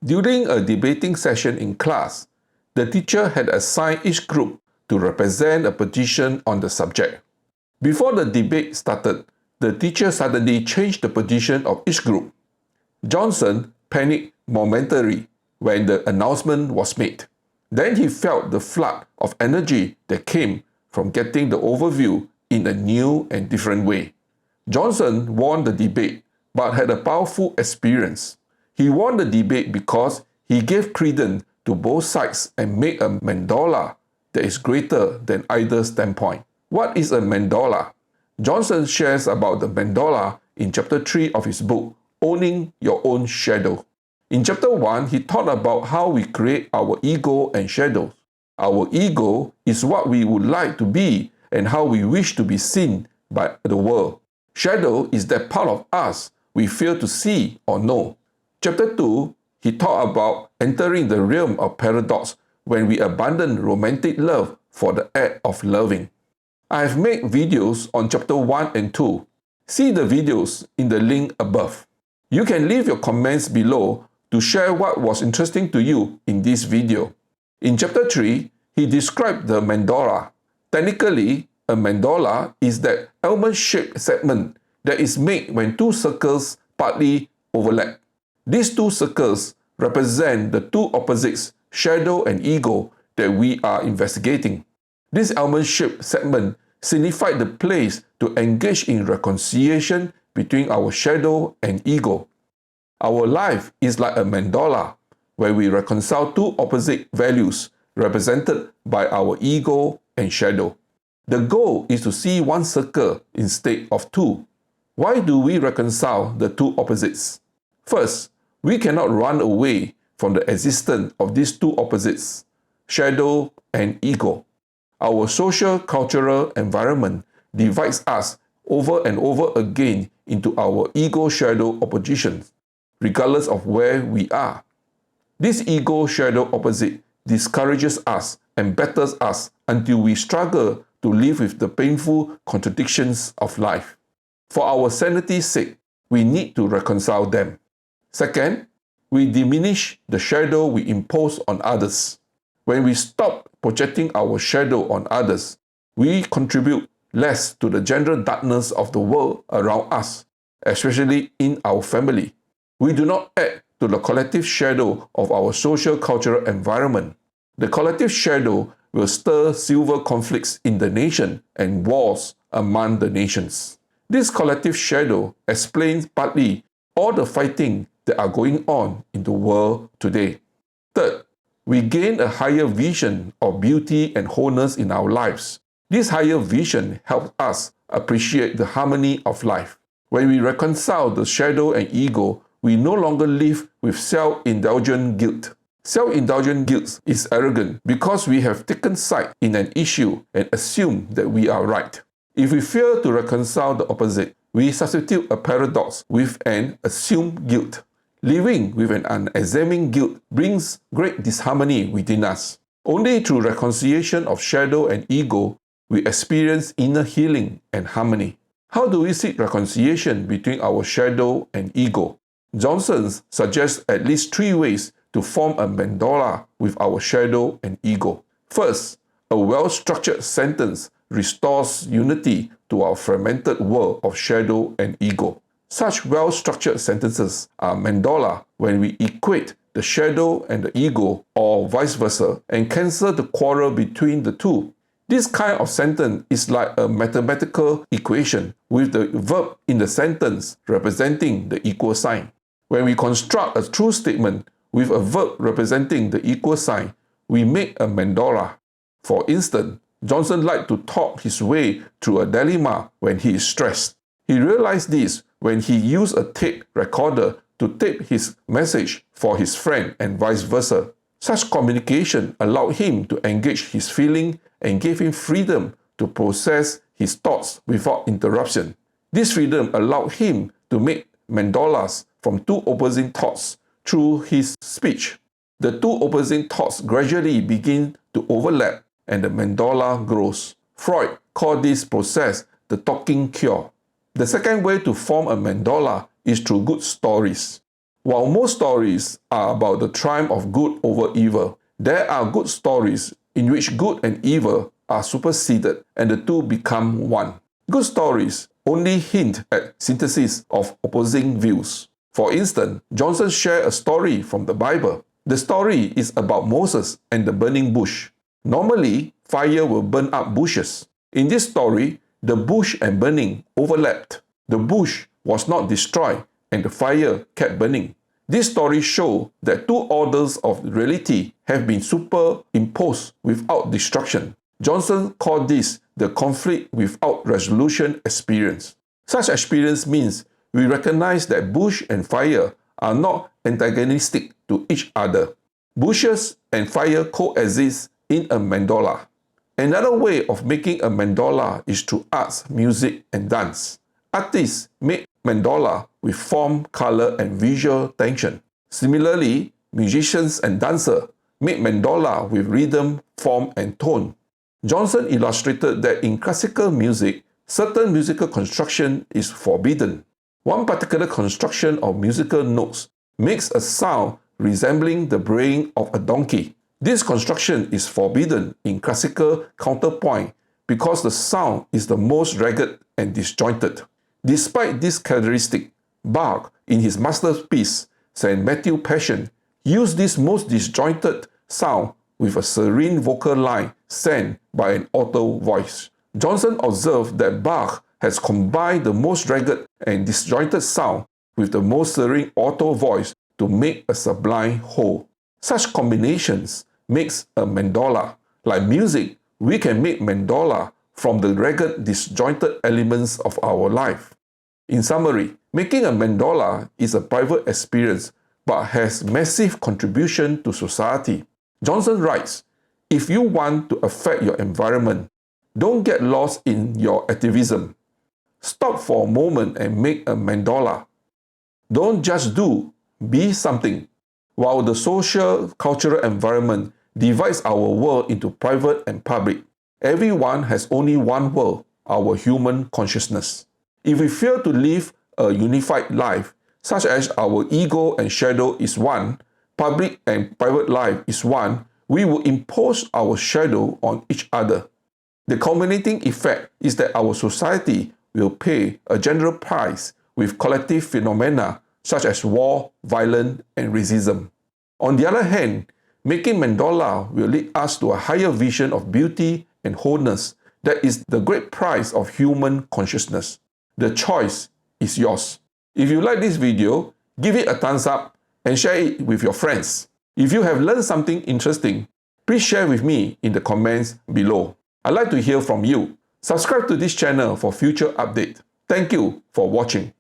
During a debating session in class, the teacher had assigned each group to represent a position on the subject. Before the debate started, the teacher suddenly changed the position of each group. Johnson panicked momentarily when the announcement was made. Then he felt the flood of energy that came from getting the overview in a new and different way. Johnson won the debate, but had a powerful experience. He won the debate because he gave credence to both sides and made a mandorla that is greater than either standpoint. What is a mandorla? Johnson shares about the mandorla in chapter 3 of his book, Owning Your Own Shadow. In chapter 1, he taught about how we create our ego and shadows. Our ego is what we would like to be and how we wish to be seen by the world. Shadow is that part of us we fail to see or know. Chapter 2, he taught about entering the realm of paradox when we abandon romantic love for the act of loving. I have made videos on chapter 1 and 2. See the videos in the link above. You can leave your comments below to share what was interesting to you in this video. In chapter 3, he described the mandorla. Technically, a mandorla is that almond-shaped segment that is made when two circles partly overlap. These two circles represent the two opposites, shadow and ego, that we are investigating. This almond-shaped segment signifies the place to engage in reconciliation between our shadow and ego. Our life is like a mandorla, where we reconcile two opposite values represented by our ego and shadow. The goal is to see one circle instead of two. Why do we reconcile the two opposites? First, we cannot run away from the existence of these two opposites, shadow and ego. Our social cultural environment divides us over and over again into our ego-shadow oppositions, regardless of where we are. This ego-shadow opposite discourages us and batters us until we struggle to live with the painful contradictions of life. For our sanity's sake, we need to reconcile them. Second, we diminish the shadow we impose on others. When we stop projecting our shadow on others, we contribute less to the general darkness of the world around us, especially in our family. We do not add to the collective shadow of our social cultural environment. The collective shadow will stir civil conflicts in the nation and wars among the nations. This collective shadow explains partly all the fighting that are going on in the world today. Third, we gain a higher vision of beauty and wholeness in our lives. This higher vision helps us appreciate the harmony of life. When we reconcile the shadow and ego, we no longer live with self-indulgent guilt. Self-indulgent guilt is arrogant because we have taken side in an issue and assume that we are right. If we fail to reconcile the opposite, we substitute a paradox with an assumed guilt. Living with an unexamined guilt brings great disharmony within us. Only through reconciliation of shadow and ego, we experience inner healing and harmony. How do we seek reconciliation between our shadow and ego? Johnson suggests at least 3 ways to form a mandorla with our shadow and ego. First, a well-structured sentence restores unity to our fragmented world of shadow and ego. Such well-structured sentences are mandorla when we equate the shadow and the ego, or vice versa, and cancel the quarrel between the two. This kind of sentence is like a mathematical equation with the verb in the sentence representing the equal sign. When we construct a true statement with a verb representing the equal sign, we make a mandorla. For instance, Johnson liked to talk his way through a dilemma when he is stressed. He realized this when he used a tape recorder to tape his message for his friend and vice versa. Such communication allowed him to engage his feeling and gave him freedom to process his thoughts without interruption. This freedom allowed him to make mandorlas from two opposing thoughts through his speech. The two opposing thoughts gradually begin to overlap and the mandorla grows. Freud called this process the talking cure. The second way to form a mandorla is through good stories. While most stories are about the triumph of good over evil, there are good stories in which good and evil are superseded and the two become one. Good stories only hint at synthesis of opposing views. For instance, Johnson shared a story from the Bible. The story is about Moses and the burning bush. Normally, fire will burn up bushes. In this story, the bush and burning overlapped. The bush was not destroyed and the fire kept burning. This story shows that two orders of reality have been superimposed without destruction. Johnson called this the conflict without resolution experience. Such experience means we recognize that bush and fire are not antagonistic to each other. Bushes and fire coexist in a mandorla. Another way of making a mandorla is through arts, music, and dance. Artists make mandorla with form, color, and visual tension. Similarly, musicians and dancers make mandorla with rhythm, form, and tone. Johnson illustrated that in classical music, certain musical construction is forbidden. One particular construction of musical notes makes a sound resembling the braying of a donkey. This construction is forbidden in classical counterpoint because the sound is the most ragged and disjointed. Despite this characteristic, Bach, in his masterpiece, St. Matthew Passion, used this most disjointed sound with a serene vocal line sang by an alto voice. Johnson observed that Bach has combined the most ragged and disjointed sound with the most serene alto voice to make a sublime whole. Such combinations makes a mandorla. Like music, we can make mandorla from the ragged, disjointed elements of our life. In summary, making a mandorla is a private experience but has massive contribution to society. Johnson writes, if you want to affect your environment, don't get lost in your activism. Stop for a moment and make a mandorla. Don't just do, be something. While the social, cultural environment divides our world into private and public, everyone has only one world, our human consciousness. If we fail to live a unified life, such as our ego and shadow is one, public and private life is one, we will impose our shadow on each other. The culminating effect is that our society will pay a general price with collective phenomena such as war, violence, and racism. On the other hand, making mandorla will lead us to a higher vision of beauty and wholeness that is the great prize of human consciousness. The choice is yours. If you like this video, give it a thumbs up and share it with your friends. If you have learned something interesting, please share with me in the comments below. I'd like to hear from you. Subscribe to this channel for future updates. Thank you for watching.